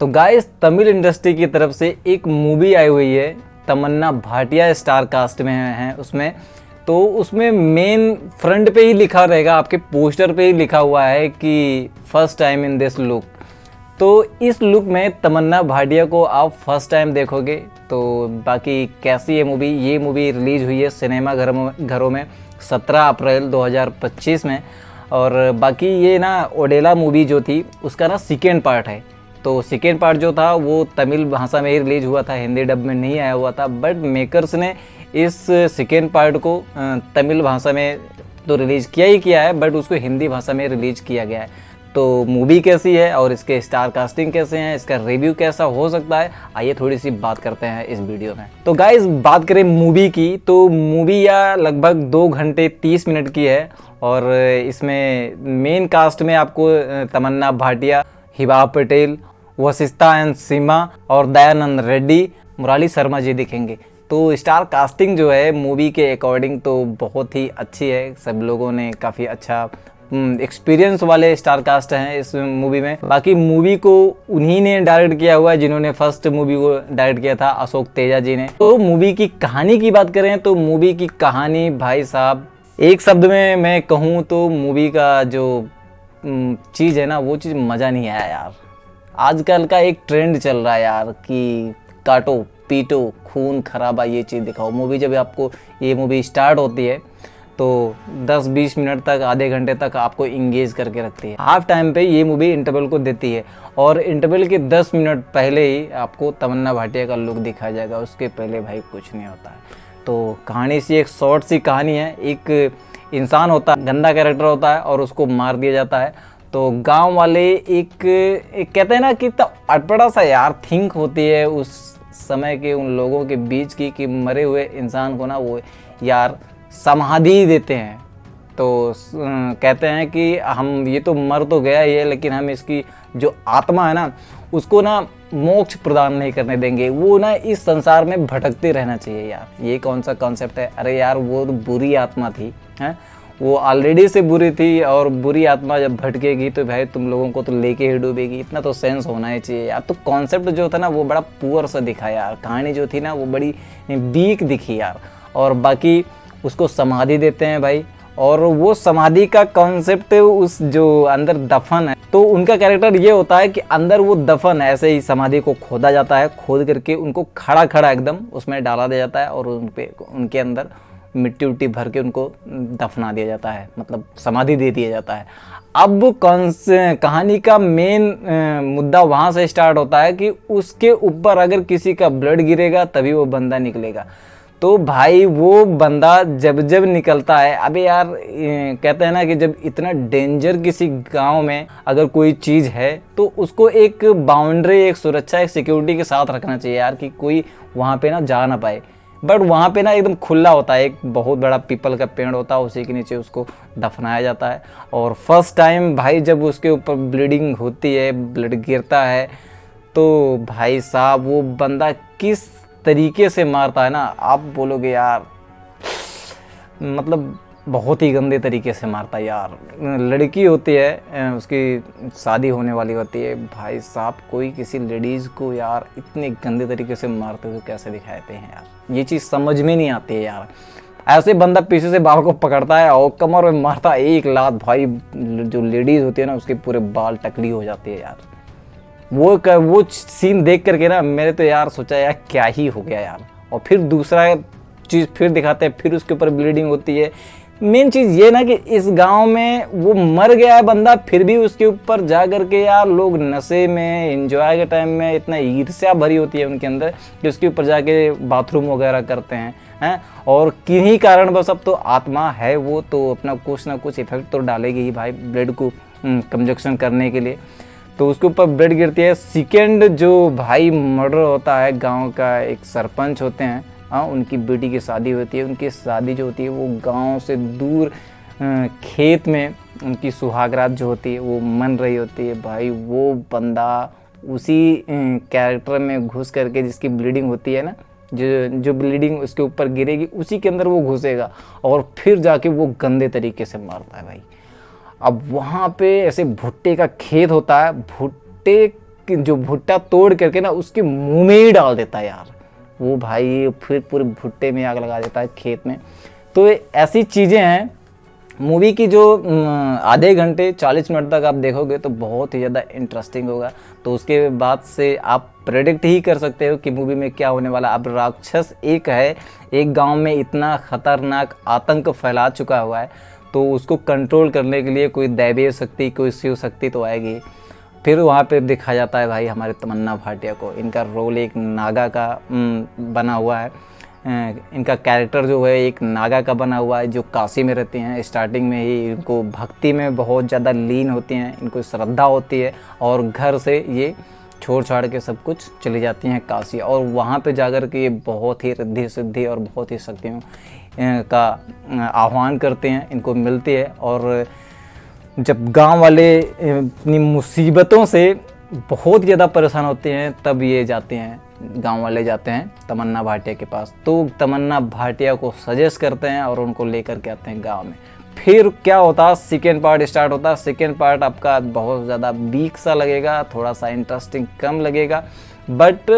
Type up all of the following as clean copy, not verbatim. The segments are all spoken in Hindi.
तो गाइस तमिल इंडस्ट्री की तरफ से एक मूवी आई हुई है, तमन्ना भाटिया स्टार कास्ट में है उसमें। तो उसमें मेन फ्रंट पे ही लिखा रहेगा, आपके पोस्टर पे ही लिखा हुआ है कि first time in this look. तो इस लुक में तमन्ना भाटिया को आप फर्स्ट टाइम देखोगे। तो बाकी कैसी है मूवी, ये मूवी रिलीज हुई है सिनेमा घरों में 17 अप्रैल 2025 में। और बाकी ये ना ओडेला मूवी जो थी उसका ना सेकेंड पार्ट है। तो सेकेंड पार्ट जो था वो तमिल भाषा में ही रिलीज हुआ था, हिंदी डब में नहीं आया हुआ था। बट मेकर्स ने इस सेकेंड पार्ट को तमिल भाषा में तो रिलीज़ किया ही किया है, बट उसको हिंदी भाषा में रिलीज किया गया है। तो मूवी कैसी है और इसके स्टार कास्टिंग कैसे हैं, इसका रिव्यू कैसा हो सकता है, आइए थोड़ी सी बात करते हैं इस वीडियो में। तो गाइस बात करें मूवी की, तो मूवी या लगभग 2 घंटे 30 मिनट की है। और इसमें मेन कास्ट में आपको तमन्ना भाटिया, हिबा पटेल, वशिष्ठा एंड सीमा और दयानंद रेड्डी, मुराली शर्मा जी दिखेंगे। तो स्टार कास्टिंग जो है मूवी के अकॉर्डिंग तो बहुत ही अच्छी है। सब लोगों ने काफ़ी अच्छा एक्सपीरियंस वाले स्टार कास्ट हैं इस मूवी में। बाकी मूवी को उन्हीं ने डायरेक्ट किया हुआ है जिन्होंने फर्स्ट मूवी को डायरेक्ट किया था, अशोक तेजा जी ने। तो मूवी की कहानी की बात करें तो मूवी की कहानी भाई साहब एक शब्द में मैं कहूँ तो मूवी का जो चीज़ है ना वो चीज़ मज़ा नहीं आया यार। आजकल का एक ट्रेंड चल रहा है यार कि काटो पीटो खून खराबा ये चीज़ दिखाओ। मूवी जब आपको ये मूवी स्टार्ट होती है तो 10-20 मिनट तक, आधे घंटे तक आपको इंगेज करके रखती है। हाफ टाइम पे ये मूवी इंटरवल को देती है और इंटरवल के 10 मिनट पहले ही आपको तमन्ना भाटिया का लुक दिखाया जाएगा, उसके पहले भाई कुछ नहीं होता है। तो कहानी सी एक शॉर्ट सी कहानी है। एक इंसान होता है, गंदा कैरेक्टर होता है और उसको मार दिया जाता है। तो गांव वाले एक कहते हैं ना कि अटपटा सा यार थिंक होती है उस समय के उन लोगों के बीच की कि मरे हुए इंसान को ना वो यार समाधि देते हैं। तो कहते हैं कि हम ये तो मर तो गया ही है लेकिन हम इसकी जो आत्मा है ना उसको ना मोक्ष प्रदान नहीं करने देंगे, वो ना इस संसार में भटकते रहना चाहिए। यार ये कौन सा कॉन्सेप्ट है। अरे यार वो तो बुरी आत्मा थी, हैं वो ऑलरेडी से बुरी थी और बुरी आत्मा जब भटकेगी तो भाई तुम लोगों को तो लेके ही डूबेगी। इतना तो सेंस होना ही चाहिए यार। तो कॉन्सेप्ट जो था ना वो बड़ा पुअर सा दिखा यार। कहानी जो थी ना वो बड़ी वीक दिखी यार। और बाकी उसको समाधि देते हैं भाई, और वो समाधि का कॉन्सेप्ट उस जो अंदर दफन है तो उनका कैरेक्टर ये होता है कि अंदर वो दफन ऐसे ही समाधि को खोदा जाता है, खोद करके उनको खड़ा खड़ा एकदम उसमें डाला दिया जाता है और उनके अंदर मिट्टी उट्टी भर के उनको दफना दिया जाता है, मतलब समाधि दे दिया जाता है। अब कहानी का मेन मुद्दा वहाँ से स्टार्ट होता है कि उसके ऊपर अगर किसी का ब्लड गिरेगा तभी वो बंदा निकलेगा। तो भाई वो बंदा जब जब निकलता है, अबे यार कहते हैं ना कि जब इतना डेंजर किसी गांव में अगर कोई चीज़ है तो उसको एक बाउंड्री, एक सुरक्षा, एक सिक्योरिटी के साथ रखना चाहिए यार कि कोई वहाँ पे ना जा ना पाए। बट वहाँ पे ना एकदम खुला होता है, एक बहुत बड़ा पीपल का पेड़ होता है, उसी के नीचे उसको दफनाया जाता है। और फर्स्ट टाइम भाई जब उसके ऊपर ब्लीडिंग होती है, ब्लड गिरता है, तो भाई साहब वो बंदा किस तरीके से मारता है ना, आप बोलोगे यार मतलब बहुत ही गंदे तरीके से मारता है यार। लड़की होती है, उसकी शादी होने वाली होती है, भाई साहब कोई किसी लेडीज़ को यार इतने गंदे तरीके से मारते हुए कैसे दिखाते हैं यार, ये चीज़ समझ में नहीं आती है यार। ऐसे बंदा पीछे से बाल को पकड़ता है और कमर में मारता है एक लात, भाई जो लेडीज़ होती है ना उसके पूरे बाल टकली हो जाती है यार। वो सीन देख करके ना मैंने तो यार सोचा यार क्या ही हो गया यार। और फिर दूसरा चीज़ फिर दिखाते हैं, फिर उसके ऊपर ब्लीडिंग होती है। मेन चीज़ ये ना कि इस गांव में वो मर गया है बंदा, फिर भी उसके ऊपर जा करके यार लोग नशे में, एंजॉय के टाइम में इतना ईर्ष्या भरी होती है उनके अंदर कि उसके ऊपर जाके बाथरूम वगैरह करते हैं। और किन्हीं कारण बस अब तो आत्मा है वो तो अपना कुछ ना कुछ इफेक्ट तो डालेगी ही भाई ब्लड को कंजक्शन करने के लिए। तो उसके ऊपर ब्लड गिरती है। सेकेंड जो भाई मर्डर होता है, गांव का एक सरपंच होते हैं, हाँ उनकी बेटी की शादी होती है। उनकी शादी जो होती है वो गांव से दूर खेत में उनकी सुहागरात जो होती है वो मन रही होती है। भाई वो बंदा उसी कैरेक्टर में घुस करके जिसकी ब्लीडिंग होती है ना, जो ब्लीडिंग उसके ऊपर गिरेगी उसी के अंदर वो घुसेगा और फिर जाके वो गंदे तरीके से मारता है भाई। अब वहाँ पे ऐसे भुट्टे का खेत होता है, भुट्टे जो भुट्टा तोड़ करके ना उसके मुंह में ही डाल देता है यार वो भाई, फिर पूरे भुट्टे में आग लगा देता है खेत में। तो ऐसी चीज़ें हैं मूवी की जो आधे घंटे 40 मिनट तक आप देखोगे तो बहुत ही ज़्यादा इंटरेस्टिंग होगा। तो उसके बाद से आप प्रेडिक्ट ही कर सकते हो कि मूवी में क्या होने वाला। अब राक्षस एक है, एक गांव में इतना ख़तरनाक आतंक फैला चुका हुआ है, तो उसको कंट्रोल करने के लिए कोई दैवीय शक्ति, कोई शिव शक्ति तो आएगी। फिर वहाँ पे दिखाया जाता है भाई हमारे तमन्ना भाटिया को, इनका रोल एक नागा का बना हुआ है। इनका कैरेक्टर जो है एक नागा का बना हुआ है जो काशी में रहती हैं। स्टार्टिंग में ही इनको भक्ति में बहुत ज़्यादा लीन होती हैं, इनको श्रद्धा होती है और घर से ये छोड़ छाड़ के सब कुछ चली जाती हैं काशी, और वहाँ पे जाकर के ये बहुत ही रिद्धि सिद्धि और बहुत ही शक्तियों का आह्वान करते हैं, इनको मिलती है। और जब गांव वाले अपनी मुसीबतों से बहुत ज़्यादा परेशान होते हैं तब ये जाते हैं, गांव वाले जाते हैं तमन्ना भाटिया के पास। तो तमन्ना भाटिया को सजेस्ट करते हैं और उनको लेकर के आते हैं गांव में। फिर क्या होता है, सेकेंड पार्ट स्टार्ट होता है। सेकेंड पार्ट आपका बहुत ज़्यादा वीक सा लगेगा, थोड़ा सा इंटरेस्टिंग कम लगेगा। बट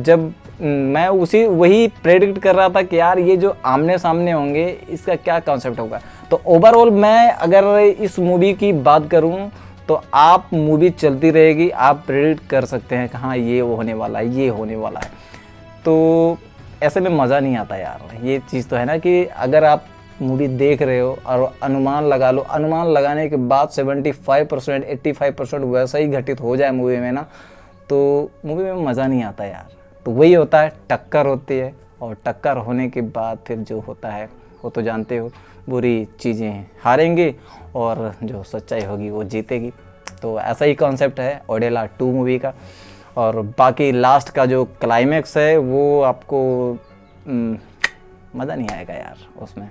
जब मैं वही प्रेडिक्ट कर रहा था कि यार ये जो आमने सामने होंगे इसका क्या कॉन्सेप्ट होगा। तो ओवरऑल मैं अगर इस मूवी की बात करूं तो आप मूवी चलती रहेगी, आप प्रेडिक्ट कर सकते हैं कि हाँ ये होने वाला है, ये होने वाला है। तो ऐसे में मज़ा नहीं आता यार। ये चीज़ तो है ना कि अगर आप मूवी देख रहे हो और अनुमान लगा लो, अनुमान लगाने के बाद 75% 85% वैसा ही घटित हो जाए मूवी में ना, तो मूवी में मज़ा नहीं आता यार। तो वही होता है, टक्कर होती है, और टक्कर होने के बाद फिर जो होता है वो तो जानते हो, बुरी चीज़ें हारेंगी और जो सच्चाई होगी वो जीतेगी। तो ऐसा ही कॉन्सेप्ट है ओडेला 2 मूवी का। और बाकी लास्ट का जो क्लाइमैक्स है वो आपको मज़ा नहीं आएगा यार उसमें,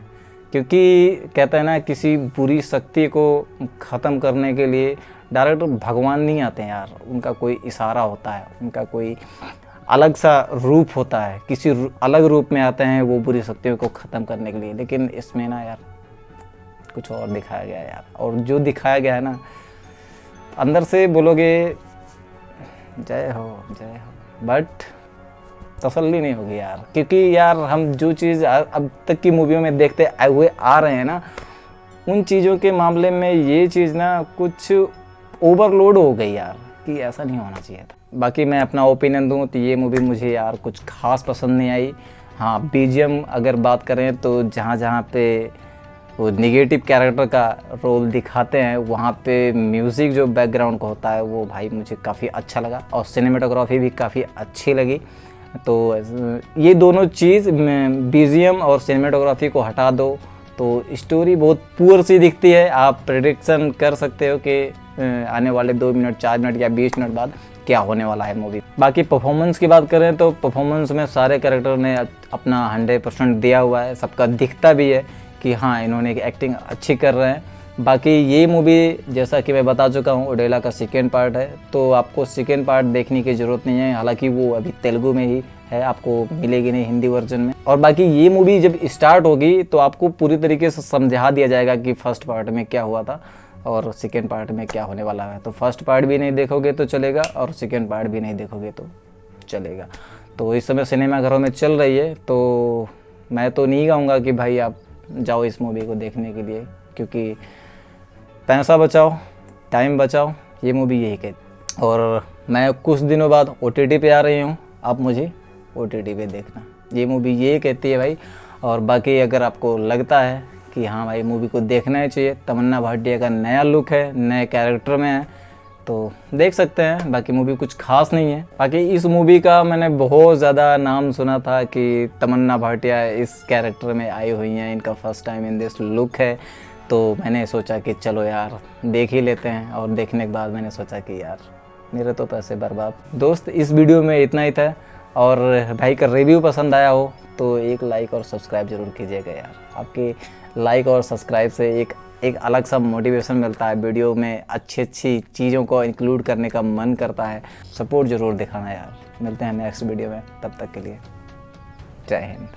क्योंकि कहते हैं ना किसी बुरी शक्ति को ख़त्म करने के लिए डायरेक्टर भगवान नहीं आते हैं यार, उनका कोई इशारा होता है, उनका कोई अलग सा रूप होता है, किसी अलग रूप में आते हैं वो बुरी शक्तियों को ख़त्म करने के लिए। लेकिन इसमें ना यार कुछ और दिखाया गया है यार, और जो दिखाया गया है ना अंदर से बोलोगे जय हो जय हो, बट तसल्ली नहीं होगी यार। क्योंकि यार हम जो चीज़ अब तक की मूवियों में देखते हुए आ रहे हैं ना, उन चीज़ों के मामले में ये चीज़ ना कुछ ओवरलोड हो गई यार, कि ऐसा नहीं होना चाहिए था। बाकी मैं अपना ओपिनियन दूं तो ये मूवी मुझे यार कुछ खास पसंद नहीं आई। हाँ, बीजीएम अगर बात करें तो जहाँ जहाँ पे वो निगेटिव कैरेक्टर का रोल दिखाते हैं वहाँ पे म्यूज़िक जो बैकग्राउंड का होता है वो भाई मुझे काफ़ी अच्छा लगा, और सिनेमेटोग्राफी भी काफ़ी अच्छी लगी। तो ये दोनों चीज़ बीजीएम और सिनेमेटोग्राफी को हटा दो तो स्टोरी बहुत पुअर सी दिखती है। आप प्रेडिक्शन कर सकते हो कि आने वाले 2 मिनट 4 मिनट या 20 मिनट बाद क्या होने वाला है मूवी। बाकी परफॉर्मेंस की बात करें तो परफॉर्मेंस में सारे कैरेक्टर ने अपना 100% दिया हुआ है, सबका दिखता भी है कि हाँ इन्होंने एक्टिंग अच्छी कर रहे हैं। बाकी ये मूवी जैसा कि मैं बता चुका हूँ ओडेला का सेकेंड पार्ट है, तो आपको सेकेंड पार्ट देखने की ज़रूरत नहीं है, हालांकि वो अभी तेलुगु में ही है, आपको मिलेगी नहीं हिंदी वर्जन में। और बाकी ये मूवी जब स्टार्ट होगी तो आपको पूरी तरीके से समझा दिया जाएगा कि फर्स्ट पार्ट में क्या हुआ था और सेकेंड पार्ट में क्या होने वाला है। तो फर्स्ट पार्ट भी नहीं देखोगे तो चलेगा और सेकेंड पार्ट भी नहीं देखोगे तो चलेगा। तो इस समय सिनेमा घरों में चल रही है, तो मैं तो नहीं कहूँगा कि भाई आप जाओ इस मूवी को देखने के लिए, क्योंकि पैसा बचाओ टाइम बचाओ, ये मूवी यही कहती। और मैं कुछ दिनों बाद OTT पे आ रही हूँ, आप मुझे OTT पे देखना, ये मूवी ये कहती है भाई। और बाकी अगर आपको लगता है कि हाँ भाई मूवी को देखना ही चाहिए, तमन्ना भाटिया का नया लुक है, नए कैरेक्टर में है, तो देख सकते हैं। बाकी मूवी कुछ खास नहीं है। बाकी इस मूवी का मैंने बहुत ज़्यादा नाम सुना था कि तमन्ना भाटिया इस कैरेक्टर में आई हुई हैं, इनका first time in this look है, तो मैंने सोचा कि चलो यार देख ही लेते हैं। और देखने के बाद मैंने सोचा कि यार मेरे तो पैसे बर्बाद। दोस्त इस वीडियो में इतना ही था, और भाई का रिव्यू पसंद आया हो तो एक लाइक और सब्सक्राइब जरूर कीजिएगा यार। आपके लाइक और सब्सक्राइब से एक अलग सा मोटिवेशन मिलता है, वीडियो में अच्छी चीज़ों को इंक्लूड करने का मन करता है। सपोर्ट ज़रूर दिखाना यार। मिलते हैं नेक्स्ट वीडियो में, तब तक के लिए जय हिंद।